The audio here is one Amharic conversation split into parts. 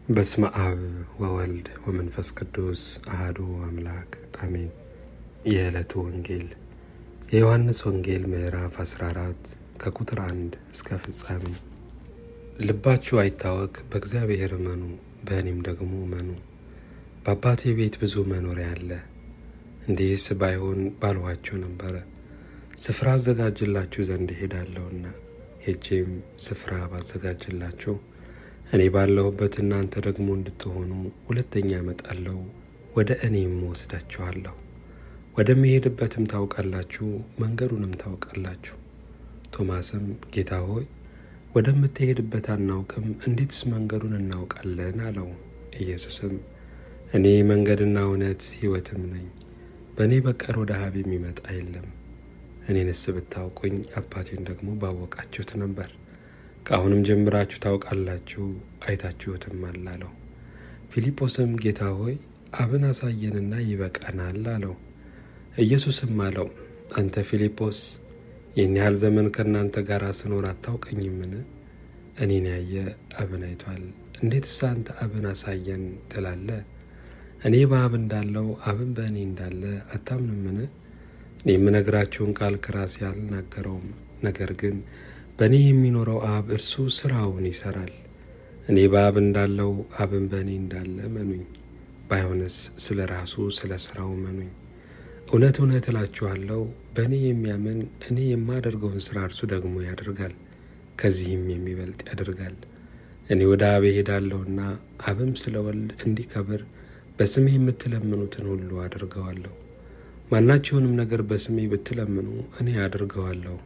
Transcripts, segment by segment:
በስመ አብ ወወልድ ወመንፈስ ቅዱስ አሐዱ አምላክ አሜን። የዕለቱ ወንጌል የዮሐንስ ወንጌል ምዕራፍ 14 ከቁጥር 1 እስከ ፍጻሜ። ልባችሁ አይታወክ፣ በእግዚአብሔር እመኑ፣ በእኔም ደግሞ እመኑ። በአባቴ ቤት ብዙ መኖሪያ አለ። እንዲህስ ባይሆን ባልኋችሁ ነበረ። ስፍራ አዘጋጅላችሁ ዘንድ እሄዳለሁና፣ ሄጄም ስፍራ ባዘጋጅላችሁ እኔ ባለሁበት እናንተ ደግሞ እንድትሆኑ ሁለተኛ እመጣለሁ፣ ወደ እኔም ወስዳችኋለሁ። ወደምሄድበትም ታውቃላችሁ፣ መንገዱንም ታውቃላችሁ። ቶማስም ጌታ ሆይ ወደምትሄድበት አናውቅም፣ እንዴትስ መንገዱን እናውቃለን አለው። ኢየሱስም እኔ መንገድና እውነት ሕይወትም ነኝ፣ በእኔ በቀር ወደ አብ የሚመጣ የለም። እኔንስ ብታውቁኝ አባቴን ደግሞ ባወቃችሁት ነበር። ከአሁንም ጀምራችሁ ታውቃላችሁ፣ አይታችሁትም አለው። ፊልጶስም ጌታ ሆይ አብን አሳየንና ይበቃናል አለው። ኢየሱስም አለው፣ አንተ ፊልጶስ ይህን ያህል ዘመን ከእናንተ ጋር ስኖር አታውቀኝምን? እኔን ያየ አብን አይቷል። እንዴትስ አንተ አብን አሳየን ትላለህ? እኔ በአብ እንዳለው አብን በእኔ እንዳለ አታምንምን? እኔ የምነግራችሁን ቃል ከራሴ አልናገረውም፣ ነገር ግን በእኔ የሚኖረው አብ እርሱ ሥራውን ይሠራል። እኔ በአብ እንዳለው አብን በእኔ እንዳለ መኑኝ። ባይሆንስ ስለ ራሱ ስለ ሥራው መኑኝ። እውነት እውነት እላችኋለሁ፣ በእኔ የሚያምን እኔ የማደርገውን ሥራ እርሱ ደግሞ ያደርጋል፣ ከዚህም የሚበልጥ ያደርጋል። እኔ ወደ አብ እሄዳለሁና አብም ስለ ወልድ እንዲከብር በስሜ የምትለምኑትን ሁሉ አደርገዋለሁ። ማናቸውንም ነገር በስሜ ብትለምኑ እኔ አደርገዋለሁ።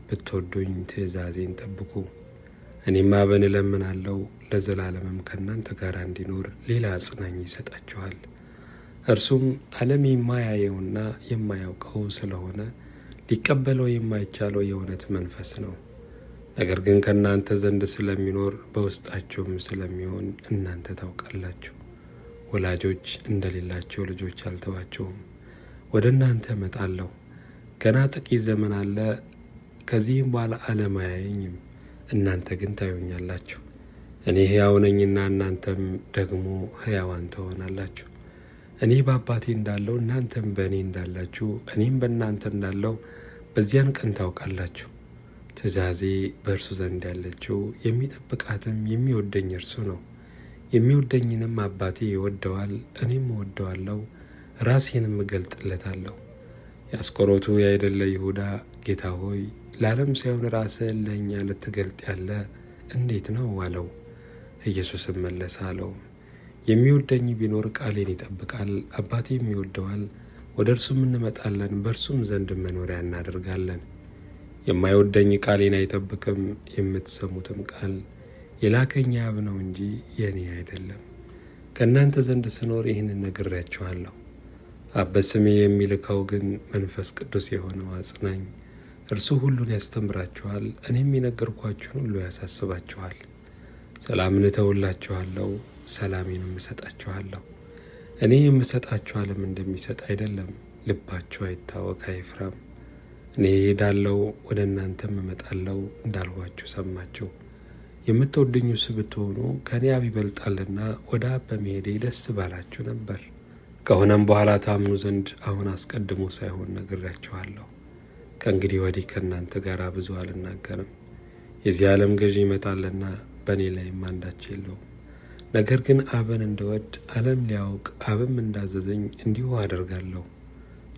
ብትወዱኝ ትእዛዜን ጠብቁ። እኔም አብን እለምናለሁ፣ ለዘላለምም ከእናንተ ጋር እንዲኖር ሌላ አጽናኝ ይሰጣችኋል። እርሱም ዓለም የማያየውና የማያውቀው ስለሆነ ሊቀበለው የማይቻለው የእውነት መንፈስ ነው። ነገር ግን ከእናንተ ዘንድ ስለሚኖር በውስጣችሁም ስለሚሆን እናንተ ታውቃላችሁ። ወላጆች እንደሌላቸው ልጆች አልተዋችሁም፣ ወደ እናንተ እመጣለሁ። ገና ጥቂት ዘመን አለ፣ ከዚህም በኋላ ዓለም አያየኝም፣ እናንተ ግን ታዩኛላችሁ። እኔ ሕያው ነኝና እናንተም ደግሞ ሕያዋን ትሆናላችሁ። እኔ በአባቴ እንዳለው እናንተም በእኔ እንዳላችሁ እኔም በእናንተ እንዳለው በዚያን ቀን ታውቃላችሁ። ትእዛዜ በእርሱ ዘንድ ያለችው የሚጠብቃትም የሚወደኝ እርሱ ነው። የሚወደኝንም አባቴ ይወደዋል፣ እኔም እወደዋለሁ፣ ራሴንም እገልጥለታለሁ። የአስቆሮቱ ያይደለ ይሁዳ ጌታ ሆይ ለዓለም ሳይሆን ራስህን ለእኛ ልትገልጥ ያለ እንዴት ነው አለው። ኢየሱስም መለሰ አለው፣ የሚወደኝ ቢኖር ቃሌን ይጠብቃል፣ አባቴም ይወደዋል፣ ወደ እርሱም እንመጣለን፣ በእርሱም ዘንድ መኖሪያ እናደርጋለን። የማይወደኝ ቃሌን አይጠብቅም። የምትሰሙትም ቃል የላከኝ አብ ነው እንጂ የእኔ አይደለም። ከእናንተ ዘንድ ስኖር ይህንን ነግሬያችኋለሁ። አብ በስሜ የሚልከው ግን መንፈስ ቅዱስ የሆነው አጽናኝ እርሱ ሁሉን ያስተምራችኋል፣ እኔም የነገርኳችሁን ሁሉ ያሳስባችኋል። ሰላምን እተውላችኋለሁ፣ ሰላሜንም እሰጣችኋለሁ። እኔ የምሰጣችሁ ዓለም እንደሚሰጥ አይደለም። ልባችሁ አይታወክ አይፍራም። እኔ እሄዳለሁ፣ ወደ እናንተም እመጣለሁ እንዳልኋችሁ ሰማችሁ። የምትወዱኝስ ብትሆኑ ከእኔ አብ ይበልጣልና ወደ አብ በመሄዴ ደስ ባላችሁ ነበር። ከሆነም በኋላ ታምኑ ዘንድ አሁን አስቀድሞ ሳይሆን ነግሬያችኋለሁ። ከእንግዲህ ወዲህ ከእናንተ ጋር ብዙ አልናገርም። የዚህ ዓለም ገዢ ይመጣልና በእኔ ላይም አንዳች የለውም። ነገር ግን አብን እንድወድ ዓለም ሊያውቅ አብም እንዳዘዘኝ እንዲሁ አደርጋለሁ።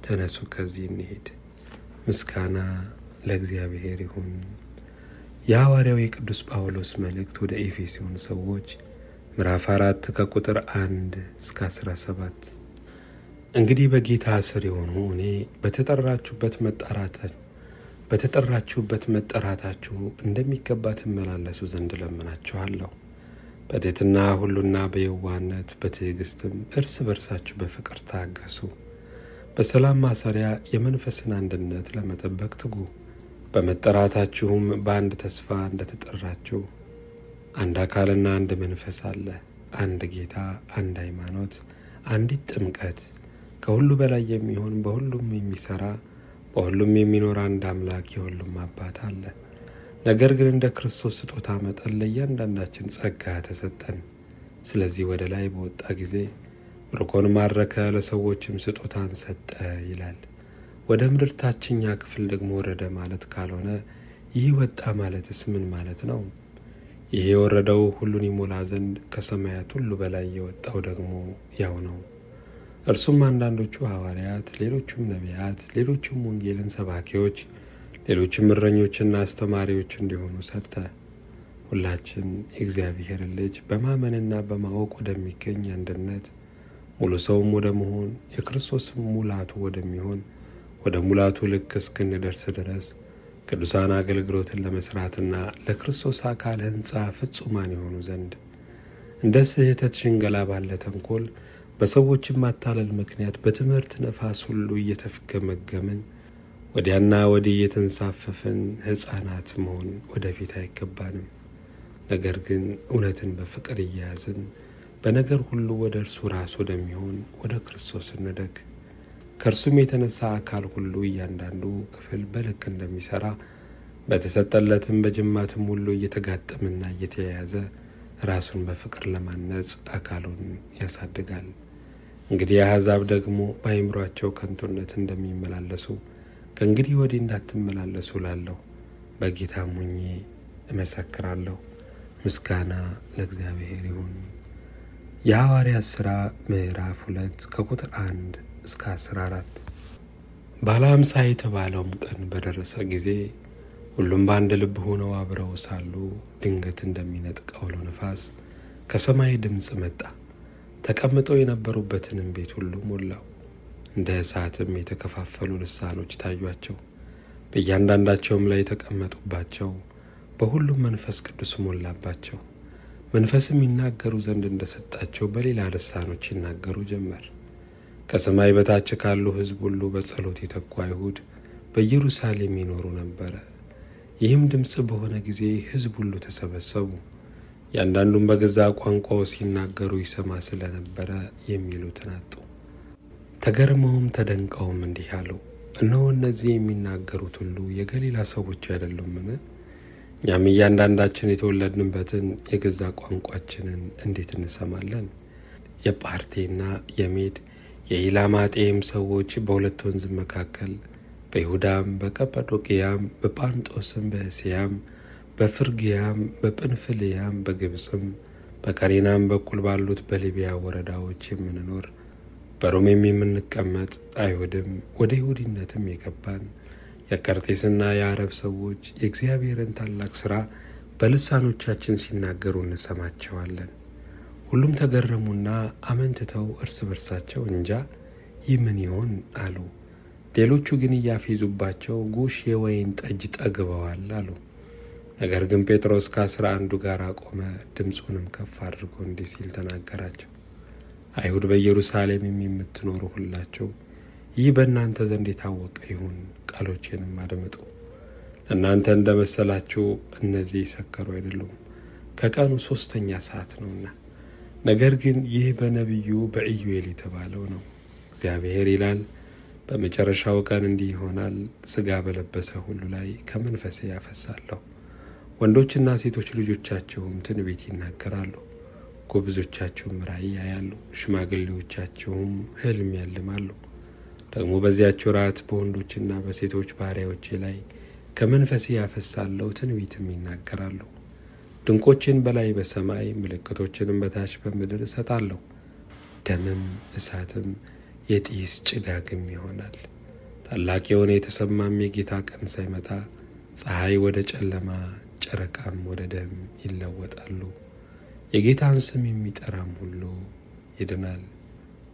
ተነሱ ከዚህ እንሄድ። ምስጋና ለእግዚአብሔር ይሁን። የሐዋርያው የቅዱስ ጳውሎስ መልእክት ወደ ኤፌሶን ሰዎች ምዕራፍ 4 ከቁጥር 1 እስከ 17። እንግዲህ በጌታ ስር የሆኑ እኔ በተጠራችሁበት መጠራታችሁ እንደሚገባ ትመላለሱ ዘንድ ለምናችኋለሁ። በትሕትና ሁሉና በየዋህነት በትዕግስትም እርስ በርሳችሁ በፍቅር ታገሱ። በሰላም ማሰሪያ የመንፈስን አንድነት ለመጠበቅ ትጉ። በመጠራታችሁም በአንድ ተስፋ እንደተጠራችሁ አንድ አካልና አንድ መንፈስ አለ፣ አንድ ጌታ፣ አንድ ሃይማኖት፣ አንዲት ጥምቀት፣ ከሁሉ በላይ የሚሆን በሁሉም የሚሠራ በሁሉም የሚኖር አንድ አምላክ የሁሉም አባት አለ። ነገር ግን እንደ ክርስቶስ ስጦታ መጠን ለእያንዳንዳችን ጸጋ ተሰጠን። ስለዚህ ወደ ላይ በወጣ ጊዜ ምርኮን ማረከ፣ ለሰዎችም ስጦታን ሰጠ ይላል። ወደ ምድር ታችኛ ክፍል ደግሞ ወረደ ማለት ካልሆነ ይህ ወጣ ማለትስ ምን ማለት ነው? ይህ የወረደው ሁሉን ይሞላ ዘንድ ከሰማያት ሁሉ በላይ የወጣው ደግሞ ያው ነው። እርሱም አንዳንዶቹ ሐዋርያት፣ ሌሎቹም ነቢያት፣ ሌሎቹም ወንጌልን ሰባኪዎች፣ ሌሎችም እረኞችና አስተማሪዎች እንዲሆኑ ሰጠ። ሁላችን የእግዚአብሔርን ልጅ በማመንና በማወቅ ወደሚገኝ አንድነት ሙሉ ሰውም ወደ መሆን የክርስቶስም ሙላቱ ወደሚሆን ወደ ሙላቱ ልክ እስክንደርስ ድረስ ቅዱሳን አገልግሎትን ለመስራትና ለክርስቶስ አካል ሕንጻ ፍጹማን የሆኑ ዘንድ እንደ ስህተት ሽንገላ ባለ ተንኮል በሰዎችም ማታለል ምክንያት በትምህርት ነፋስ ሁሉ እየተፍገመገምን ወዲያና ወዲህ እየተንሳፈፍን ሕፃናት መሆን ወደፊት አይገባንም። ነገር ግን እውነትን በፍቅር እያያዝን በነገር ሁሉ ወደ እርሱ ራስ ወደሚሆን ወደ ክርስቶስ እንደግ። ከእርሱም የተነሳ አካል ሁሉ እያንዳንዱ ክፍል በልክ እንደሚሠራ በተሰጠለትም በጅማትም ሁሉ እየተጋጠመና እየተያያዘ ራሱን በፍቅር ለማነጽ አካሉን ያሳድጋል። እንግዲህ አሕዛብ ደግሞ በአእምሮአቸው ከንቱነት እንደሚመላለሱ ከእንግዲህ ወዲህ እንዳትመላለሱ እላለሁ፣ በጌታም ሆኜ እመሰክራለሁ። ምስጋና ለእግዚአብሔር ይሁን። የሐዋርያት ሥራ ምዕራፍ 2 ከቁጥር 1 እስከ 14። ባለ 50 የተባለውም ቀን በደረሰ ጊዜ ሁሉም በአንድ ልብ ሆነው አብረው ሳሉ ድንገት እንደሚነጥቅ አውሎ ነፋስ ከሰማይ ድምፅ መጣ። ተቀምጠው የነበሩበትንም ቤት ሁሉ ሞላው። እንደ እሳትም የተከፋፈሉ ልሳኖች ታዩአቸው። በእያንዳንዳቸውም ላይ የተቀመጡባቸው በሁሉም መንፈስ ቅዱስ ሞላባቸው። መንፈስም ይናገሩ ዘንድ እንደሰጣቸው በሌላ ልሳኖች ይናገሩ ጀመር። ከሰማይ በታች ካሉ ሕዝብ ሁሉ በጸሎት የተጉ አይሁድ በኢየሩሳሌም ይኖሩ ነበረ። ይህም ድምፅ በሆነ ጊዜ ሕዝብ ሁሉ ተሰበሰቡ። ያንዳንዱም በገዛ ቋንቋው ሲናገሩ ይሰማ ስለነበረ የሚሉትን አጡ። ተገርመውም ተደንቀውም እንዲህ አሉ፣ እነሆ እነዚህ የሚናገሩት ሁሉ የገሊላ ሰዎች አይደሉምን? እኛም እያንዳንዳችን የተወለድንበትን የገዛ ቋንቋችንን እንዴት እንሰማለን? የጳርቴና የሜድ የኢላማጤም ሰዎች በሁለት ወንዝ መካከል በይሁዳም በቀጰዶቅያም በጳንጦስም በእስያም በፍርግያም በጵንፍልያም በግብፅም በቀሬናም በኩል ባሉት በሊቢያ ወረዳዎች የምንኖር በሮሜም የምንቀመጥ አይሁድም ወደ ይሁዲነትም የገባን የቀርጤስና የአረብ ሰዎች የእግዚአብሔርን ታላቅ ሥራ በልሳኖቻችን ሲናገሩ እንሰማቸዋለን። ሁሉም ተገረሙና አመንትተው እርስ በርሳቸው እንጃ ይህ ምን ይሆን አሉ። ሌሎቹ ግን እያፌዙባቸው ጉሽ የወይን ጠጅ ጠግበዋል አሉ። ነገር ግን ጴጥሮስ ከ11 ጋር ቆመ፣ ድምፁንም ከፍ አድርጎ እንዲህ ሲል ተናገራቸው። አይሁድ በኢየሩሳሌም የምትኖሩ ሁላችሁ ይህ በእናንተ ዘንድ የታወቀ ይሁን፣ ቃሎቼንም አድምጡ። እናንተ እንደመሰላችሁ እነዚህ የሰከሩ አይደሉም፣ ከቀኑ 3ኛ ሰዓት ነውና። ነገር ግን ይህ በነቢዩ በኢዩኤል የተባለው ነው። እግዚአብሔር ይላል፣ በመጨረሻው ቀን እንዲህ ይሆናል፣ ሥጋ በለበሰ ሁሉ ላይ ከመንፈሴ ያፈሳለሁ። ወንዶችና ሴቶች ልጆቻችሁም ትንቢት ይናገራሉ፣ ጎበዞቻችሁም ራእይ ያያሉ፣ ሽማግሌዎቻችሁም ሕልም ያልማሉ። ደግሞ በዚያች ወራት በወንዶችና በሴቶች ባሪያዎቼ ላይ ከመንፈሴ ያፈሳለሁ፣ ትንቢትም ይናገራሉ። ድንቆችን በላይ በሰማይ ምልክቶችንም በታች በምድር እሰጣለሁ። ደምም እሳትም የጢስ ጭጋግም ይሆናል። ታላቅ የሆነ የተሰማም የጌታ ቀን ሳይመጣ ፀሐይ ወደ ጨለማ ጨረቃም ወደ ደም ይለወጣሉ። የጌታን ስም የሚጠራም ሁሉ ይድናል።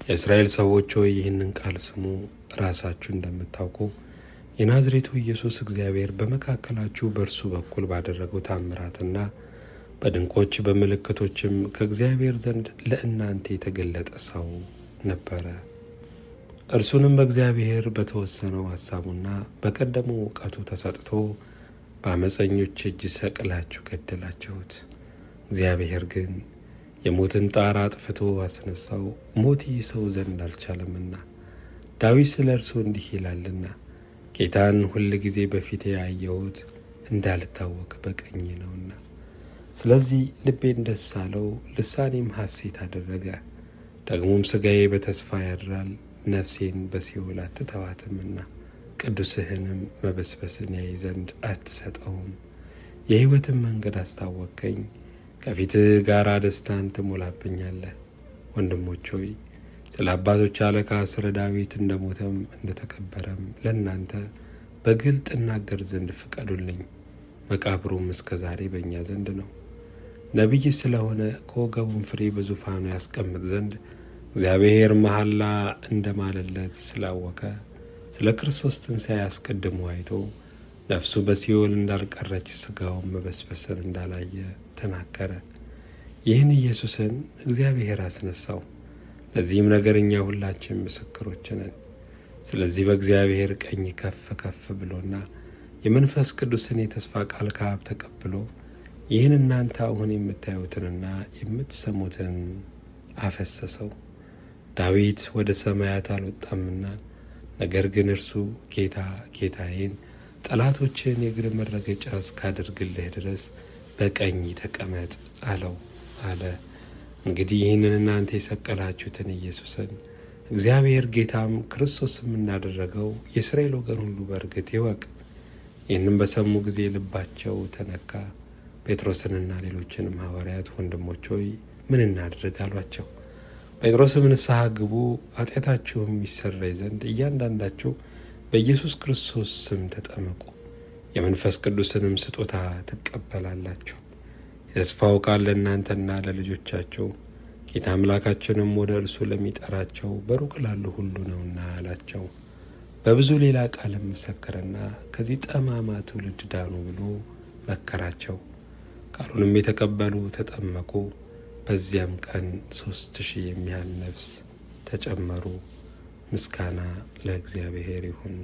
የእስራኤል ሰዎች ሆይ ይህንን ቃል ስሙ። ራሳችሁ እንደምታውቁ የናዝሬቱ ኢየሱስ እግዚአብሔር በመካከላችሁ በእርሱ በኩል ባደረገው ታምራትና በድንቆች በምልክቶችም ከእግዚአብሔር ዘንድ ለእናንተ የተገለጠ ሰው ነበረ። እርሱንም በእግዚአብሔር በተወሰነው ሐሳቡና በቀደመው እውቀቱ ተሰጥቶ በአመፀኞች እጅ ሰቅላችሁ ገደላችሁት። እግዚአብሔር ግን የሞትን ጣር አጥፍቶ አስነሳው፣ ሞት ይይዘው ዘንድ አልቻለምና። ዳዊት ስለ እርሱ እንዲህ ይላልና፣ ጌታን ሁል ጊዜ በፊቴ ያየሁት እንዳልታወቅ በቀኝ ነውና። ስለዚህ ልቤን ደስ አለው፣ ልሳኔም ሐሴት አደረገ። ደግሞም ሥጋዬ በተስፋ ያድራል፣ ነፍሴን በሲኦል አትተዋትምና ቅዱስህንም መበስበስን ያይ ዘንድ አትሰጠውም። የሕይወትን መንገድ አስታወቅከኝ፣ ከፊትህ ጋር ደስታን ትሞላብኛለህ። ወንድሞች ሆይ ስለ አባቶች አለቃ ስለ ዳዊት እንደሞተም እንደተቀበረም ለእናንተ በግልጥ እናገር ዘንድ ፍቀዱልኝ። መቃብሩም እስከ ዛሬ በእኛ ዘንድ ነው። ነቢይ ስለሆነ ከወገቡም ፍሬ በዙፋኑ ያስቀምጥ ዘንድ እግዚአብሔር መሐላ እንደማለለት ስላወቀ ስለ ክርስቶስ ትንሣኤ አስቀድሞ አይቶ ነፍሱ በሲኦል እንዳልቀረች ሥጋውን መበስበስን እንዳላየ ተናገረ። ይህን ኢየሱስን እግዚአብሔር አስነሳው። ለዚህም ነገር እኛ ሁላችን ምስክሮች ነን። ስለዚህ በእግዚአብሔር ቀኝ ከፍ ከፍ ብሎና የመንፈስ ቅዱስን የተስፋ ቃል ከአብ ተቀብሎ ይህን እናንተ አሁን የምታዩትንና የምትሰሙትን አፈሰሰው። ዳዊት ወደ ሰማያት አልወጣምና፣ ነገር ግን እርሱ ጌታ ጌታዬን ጠላቶችን የእግር መረገጫ እስካደርግልህ ድረስ በቀኝ ተቀመጥ አለው አለ። እንግዲህ ይህንን እናንተ የሰቀላችሁትን ኢየሱስን እግዚአብሔር ጌታም ክርስቶስም እንዳደረገው የእስራኤል ወገን ሁሉ በእርግጥ ይወቅ። ይህንም በሰሙ ጊዜ ልባቸው ተነካ። ጴጥሮስንና ሌሎችንም ሐዋርያት ወንድሞች ሆይ ምን እናድርግ አሏቸው። ጴጥሮስም ንስሐ ግቡ፣ ኃጢአታችሁም ይሰረይ ዘንድ እያንዳንዳችሁ በኢየሱስ ክርስቶስ ስም ተጠመቁ፣ የመንፈስ ቅዱስንም ስጦታ ትቀበላላችሁ። የተስፋው ቃል ለእናንተና ለልጆቻችሁ ጌታ አምላካችንም ወደ እርሱ ለሚጠራቸው በሩቅ ላሉ ሁሉ ነውና አላቸው። በብዙ ሌላ ቃልም መሰከረና ከዚህ ጠማማ ትውልድ ዳኑ ብሎ መከራቸው። ቃሉንም የተቀበሉ ተጠመቁ። በዚያም ቀን 3000 የሚያህል ነፍስ ተጨመሩ። ምስጋና ለእግዚአብሔር ይሁን።